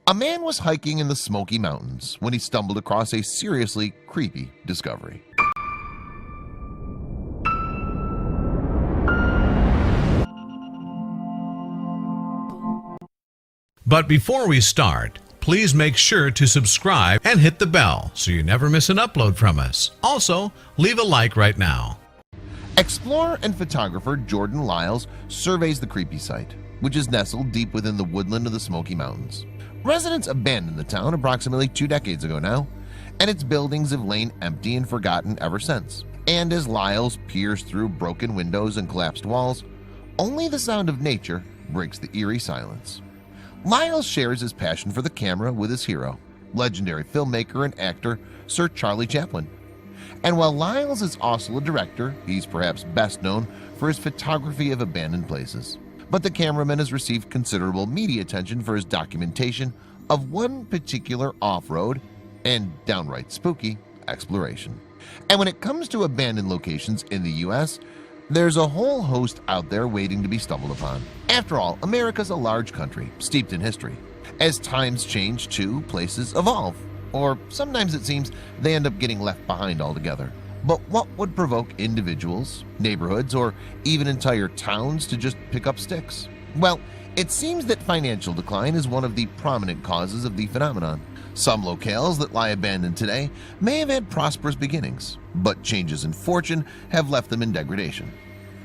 A man was hiking in the Smoky Mountains when he stumbled across a seriously creepy discovery. But before we start, please make sure to subscribe and hit the bell so you never miss an upload from us. Also, leave a like right now. Explorer and photographer Jordan Lyles surveys the creepy site, which is nestled deep within the woodland of the Smoky Mountains. Residents abandoned the town approximately 2 decades ago now, and its buildings have lain empty and forgotten ever since. And as Lyles peers through broken windows and collapsed walls, only the sound of nature breaks the eerie silence. Lyles shares his passion for the camera with his hero, legendary filmmaker and actor Sir Charlie Chaplin. And while Lyles is also a director, he's perhaps best known for his photography of abandoned places. But the cameraman has received considerable media attention for his documentation of one particular off-road and downright spooky exploration. And when it comes to abandoned locations in the US, there's a whole host out there waiting to be stumbled upon. After all, America's a large country steeped in history. As times change too, places evolve, or sometimes it seems they end up getting left behind altogether. But what would provoke individuals, neighborhoods, or even entire towns to just pick up sticks? Well, it seems that financial decline is one of the prominent causes of the phenomenon. Some locales that lie abandoned today may have had prosperous beginnings, but changes in fortune have left them in degradation.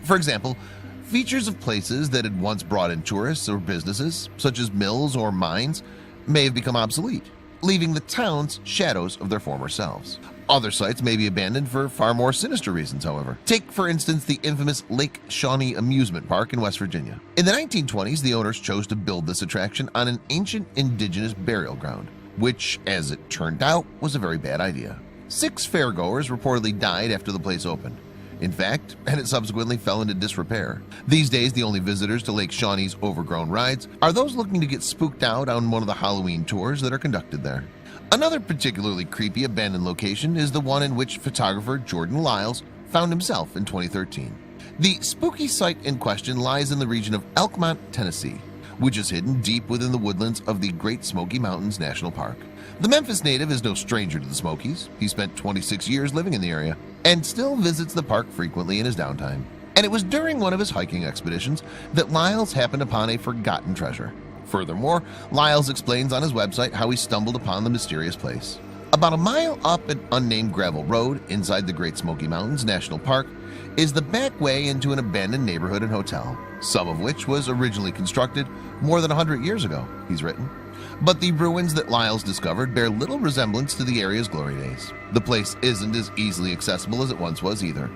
For example, features of places that had once brought in tourists or businesses, such as mills or mines, may have become obsolete, leaving the towns shadows of their former selves. Other sites may be abandoned for far more sinister reasons, however. Take, for instance, the infamous Lake Shawnee Amusement Park in West Virginia. In the 1920s, the owners chose to build this attraction on an ancient indigenous burial ground, which, as it turned out, was a very bad idea. 6 fairgoers reportedly died after the place opened. In fact, and it subsequently fell into disrepair. These days, the only visitors to Lake Shawnee's overgrown rides are those looking to get spooked out on one of the Halloween tours that are conducted there. Another particularly creepy abandoned location is the one in which photographer Jordan Lyles found himself in 2013. The spooky site in question lies in the region of Elkmont, Tennessee, which is hidden deep within the woodlands of the Great Smoky Mountains National Park. The Memphis native is no stranger to the Smokies. He spent 26 years living in the area and still visits the park frequently in his downtime. And it was during one of his hiking expeditions that Lyles happened upon a forgotten treasure. Furthermore, Lyles explains on his website how he stumbled upon the mysterious place. About a mile up an unnamed gravel road inside the Great Smoky Mountains National Park is the back way into an abandoned neighborhood and hotel, some of which was originally constructed more than 100 years ago, he's written. But the ruins that Lyles discovered bear little resemblance to the area's glory days. The place isn't as easily accessible as it once was either,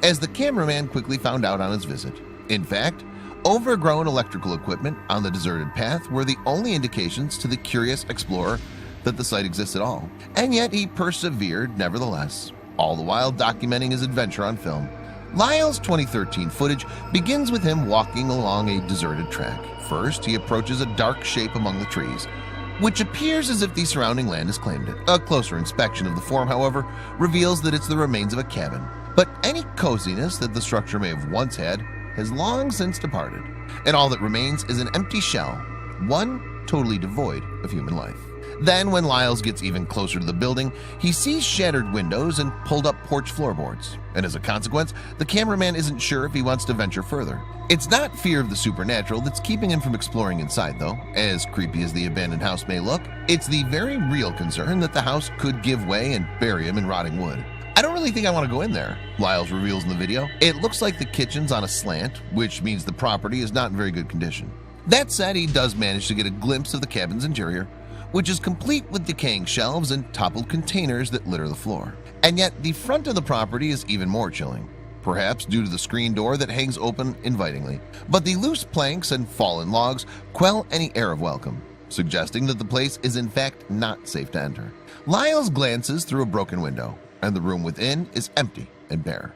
as the cameraman quickly found out on his visit. In fact, overgrown electrical equipment on the deserted path were the only indications to the curious explorer that the site exists at all. And yet he persevered nevertheless, all the while documenting his adventure on film. Lyles' 2013 footage begins with him walking along a deserted track. First, he approaches a dark shape among the trees, which appears as if the surrounding land has claimed it. A closer inspection of the form, however, reveals that it's the remains of a cabin. But any coziness that the structure may have once had has long since departed, and all that remains is an empty shell, one totally devoid of human life. Then, when Lyles gets even closer to the building, he sees shattered windows and pulled up porch floorboards. And as a consequence, the cameraman isn't sure if he wants to venture further. It's not fear of the supernatural that's keeping him from exploring inside, though. As creepy as the abandoned house may look, it's the very real concern that the house could give way and bury him in rotting wood. "I don't really think I want to go in there," Lyles reveals in the video. "It looks like the kitchen's on a slant, which means the property is not in very good condition." That said, he does manage to get a glimpse of the cabin's interior, which is complete with decaying shelves and toppled containers that litter the floor. And yet the front of the property is even more chilling, perhaps due to the screen door that hangs open invitingly. But the loose planks and fallen logs quell any air of welcome, suggesting that the place is in fact not safe to enter. Lyles glances through a broken window, and the room within is empty and bare.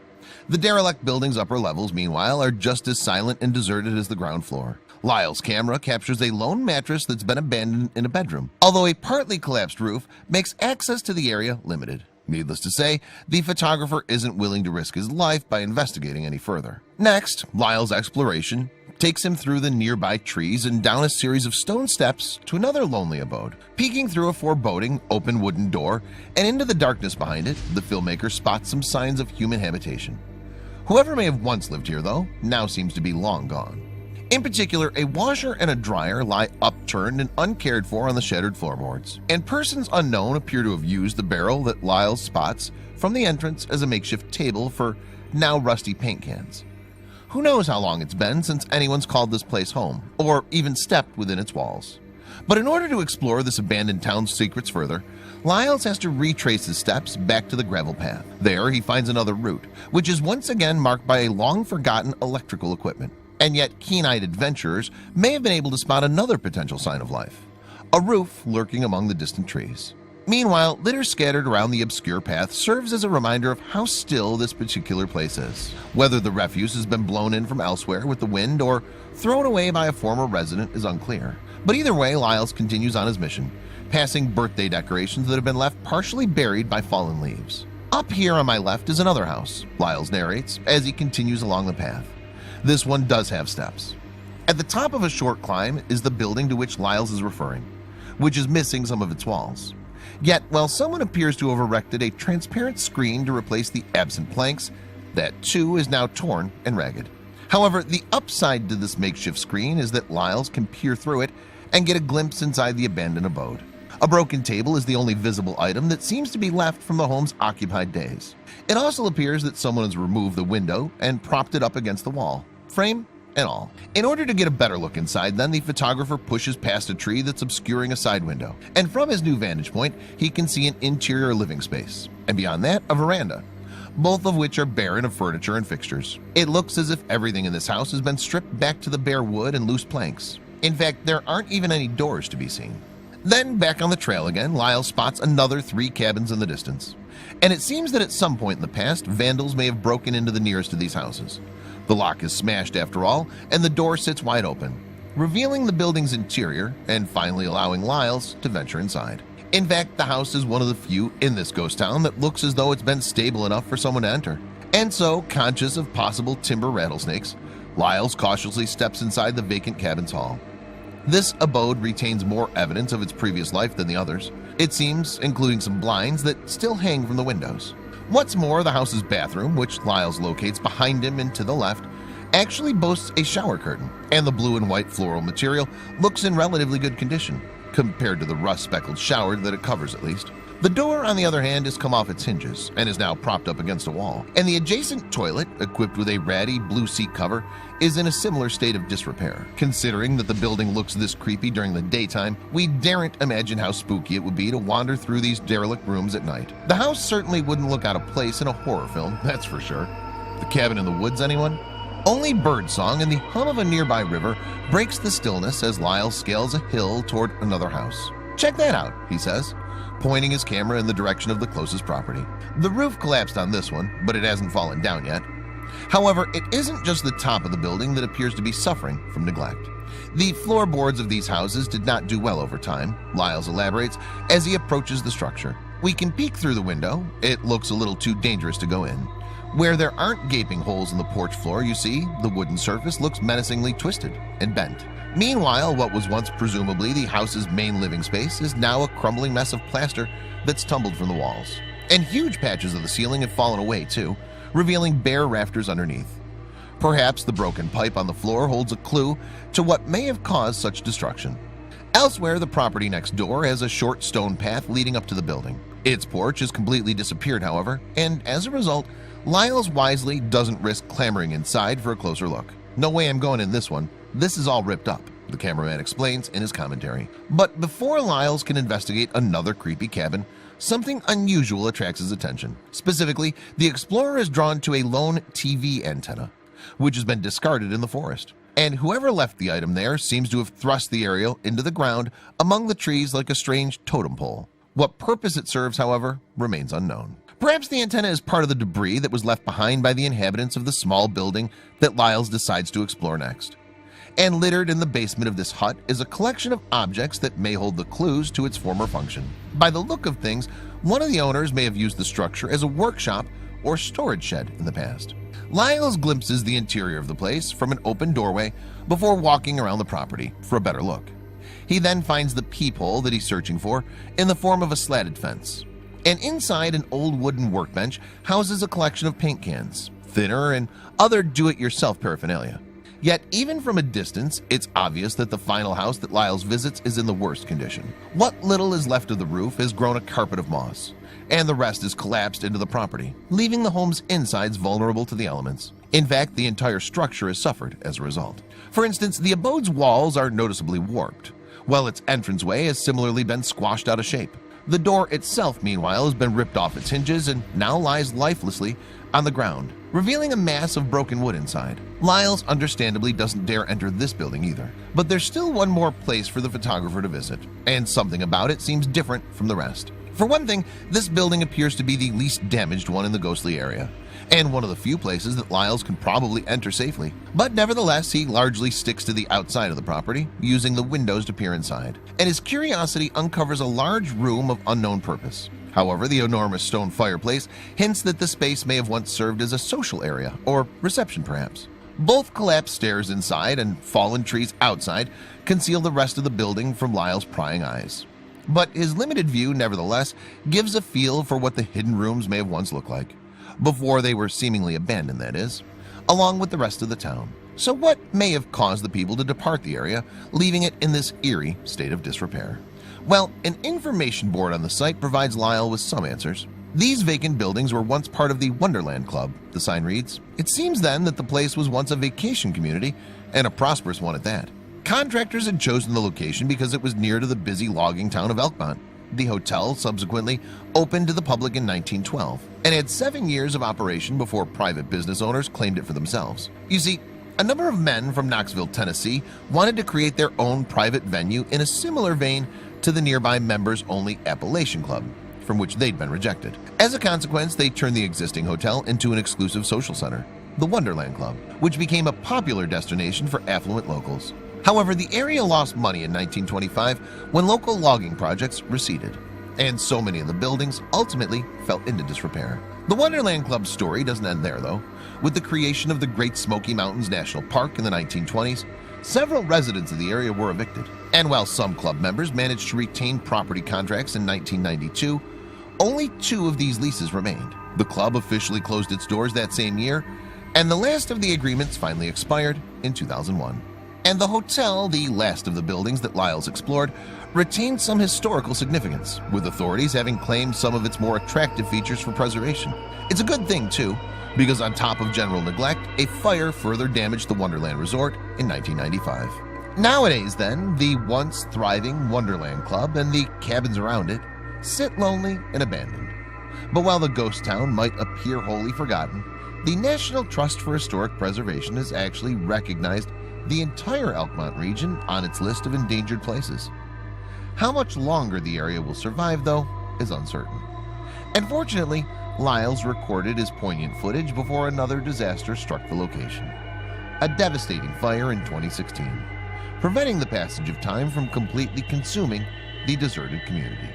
The derelict building's upper levels, meanwhile, are just as silent and deserted as the ground floor. Lyles' camera captures a lone mattress that's been abandoned in a bedroom, although a partly collapsed roof makes access to the area limited. Needless to say, the photographer isn't willing to risk his life by investigating any further. Next, Lyles' exploration takes him through the nearby trees and down a series of stone steps to another lonely abode. Peeking through a foreboding open wooden door and into the darkness behind it, the filmmaker spots some signs of human habitation. Whoever may have once lived here, though, now seems to be long gone. In particular, a washer and a dryer lie upturned and uncared for on the shattered floorboards, and persons unknown appear to have used the barrel that Lyles spots from the entrance as a makeshift table for now rusty paint cans. Who knows how long it's been since anyone's called this place home, or even stepped within its walls. But in order to explore this abandoned town's secrets further, Lyles has to retrace his steps back to the gravel path. There he finds another route, which is once again marked by a long-forgotten electrical equipment. And yet keen-eyed adventurers may have been able to spot another potential sign of life, a roof lurking among the distant trees. Meanwhile, litter scattered around the obscure path serves as a reminder of how still this particular place is. Whether the refuse has been blown in from elsewhere with the wind or thrown away by a former resident is unclear. But either way, Lyles continues on his mission, passing birthday decorations that have been left partially buried by fallen leaves. Up here on my left is another house, Lyles narrates as he continues along the path. This one does have steps. At the top of a short climb is the building to which Lyles is referring, which is missing some of its walls. Yet, while someone appears to have erected a transparent screen to replace the absent planks, that too is now torn and ragged. However, the upside to this makeshift screen is that Lyles can peer through it and get a glimpse inside the abandoned abode. A broken table is the only visible item that seems to be left from the home's occupied days. It also appears that someone has removed the window and propped it up against the wall, frame and all. In order to get a better look inside, then the photographer pushes past a tree that's obscuring a side window, and from his new vantage point he can see an interior living space, and beyond that a veranda, both of which are barren of furniture and fixtures. It looks as if everything in this house has been stripped back to the bare wood and loose planks. In fact, there aren't even any doors to be seen. Then back on the trail again, Lyles spots another 3 cabins in the distance, and it seems that at some point in the past vandals may have broken into the nearest of these houses. The lock is smashed after all, and the door sits wide open, revealing the building's interior and finally allowing Lyles to venture inside. In fact, the house is one of the few in this ghost town that looks as though it's been stable enough for someone to enter. And so, conscious of possible timber rattlesnakes, Lyles cautiously steps inside the vacant cabin's hall. This abode retains more evidence of its previous life than the others, it seems, including some blinds that still hang from the windows. What's more, the house's bathroom, which Lyles locates behind him and to the left, actually boasts a shower curtain, and the blue and white floral material looks in relatively good condition, compared to the rust-speckled shower that it covers at least. The door, on the other hand, has come off its hinges and is now propped up against a wall, and the adjacent toilet, equipped with a ratty blue seat cover, is in a similar state of disrepair. Considering that the building looks this creepy during the daytime, we daren't imagine how spooky it would be to wander through these derelict rooms at night. The house certainly wouldn't look out of place in a horror film, that's for sure. The cabin in the woods, anyone? Only birdsong and the hum of a nearby river breaks the stillness as Lyles scales a hill toward another house. "Check that out," he says, pointing his camera in the direction of the closest property. The roof collapsed on this one, but it hasn't fallen down yet. However, it isn't just the top of the building that appears to be suffering from neglect. The floorboards of these houses did not do well over time, Lyles elaborates as he approaches the structure. We can peek through the window. It looks a little too dangerous to go in. Where there aren't gaping holes in the porch floor, you see, the wooden surface looks menacingly twisted and bent. Meanwhile, what was once presumably the house's main living space is now a crumbling mess of plaster that's tumbled from the walls. And huge patches of the ceiling have fallen away too, revealing bare rafters underneath. Perhaps the broken pipe on the floor holds a clue to what may have caused such destruction. Elsewhere, the property next door has a short stone path leading up to the building. Its porch has completely disappeared, however, and as a result, Lyles wisely doesn't risk clambering inside for a closer look. "No way I'm going in this one. This is all ripped up," the cameraman explains in his commentary. But before Lyles can investigate another creepy cabin, something unusual attracts his attention. Specifically, the explorer is drawn to a lone TV antenna, which has been discarded in the forest. And whoever left the item there seems to have thrust the aerial into the ground among the trees like a strange totem pole. What purpose it serves, however, remains unknown. Perhaps the antenna is part of the debris that was left behind by the inhabitants of the small building that Lyles decides to explore next. And littered in the basement of this hut is a collection of objects that may hold the clues to its former function. By the look of things, one of the owners may have used the structure as a workshop or storage shed in the past. Lyles glimpses the interior of the place from an open doorway before walking around the property for a better look. He then finds the peephole that he's searching for in the form of a slatted fence. And inside, an old wooden workbench houses a collection of paint cans, thinner, and other do-it-yourself paraphernalia. Yet, even from a distance, it's obvious that the final house that Lyles visits is in the worst condition. What little is left of the roof has grown a carpet of moss, and the rest is collapsed into the property, leaving the home's insides vulnerable to the elements. In fact, the entire structure has suffered as a result. For instance, the abode's walls are noticeably warped, while its entranceway has similarly been squashed out of shape. The door itself, meanwhile, has been ripped off its hinges and now lies lifelessly on the ground, revealing a mass of broken wood inside. Lyles understandably doesn't dare enter this building either, but there's still one more place for the photographer to visit, and something about it seems different from the rest. For one thing, this building appears to be the least damaged one in the ghostly area, and one of the few places that Lyles can probably enter safely. But nevertheless, he largely sticks to the outside of the property, using the windows to peer inside, and his curiosity uncovers a large room of unknown purpose. However, the enormous stone fireplace hints that the space may have once served as a social area, or reception perhaps. Both collapsed stairs inside and fallen trees outside conceal the rest of the building from Lyles' prying eyes. But his limited view, nevertheless, gives a feel for what the hidden rooms may have once looked like, before they were seemingly abandoned, that is, along with the rest of the town. So what may have caused the people to depart the area, leaving it in this eerie state of disrepair? Well, an information board on the site provides Lyle with some answers. These vacant buildings were once part of the Wonderland Club, the sign reads. It seems then that the place was once a vacation community, and a prosperous one at that. Contractors had chosen the location because it was near to the busy logging town of Elkmont. The hotel subsequently opened to the public in 1912 and had 7 years of operation before private business owners claimed it for themselves. You see, a number of men from Knoxville, Tennessee wanted to create their own private venue in a similar vein to the nearby members-only Appalachian Club, from which they'd been rejected. As a consequence, they turned the existing hotel into an exclusive social center, the Wonderland Club, which became a popular destination for affluent locals. However, the area lost money in 1925 when local logging projects receded, and so many of the buildings ultimately fell into disrepair. The Wonderland Club's story doesn't end there, though. With the creation of the Great Smoky Mountains National Park in the 1920s, several residents of the area were evicted. And while some club members managed to retain property contracts in 1992, only 2 of these leases remained. The club officially closed its doors that same year, and the last of the agreements finally expired in 2001. And the hotel, the last of the buildings that Lyles explored, retained some historical significance, with authorities having claimed some of its more attractive features for preservation. It's a good thing, too, because on top of general neglect, a fire further damaged the Wonderland Resort in 1995. Nowadays, then, the once thriving Wonderland Club and the cabins around it sit lonely and abandoned. But while the ghost town might appear wholly forgotten, the National Trust for Historic Preservation has actually recognized the entire Elkmont region on its list of endangered places. How much longer the area will survive, though, is uncertain. And fortunately, Lyles recorded his poignant footage before another disaster struck the location. A devastating fire in 2016, preventing the passage of time from completely consuming the deserted community.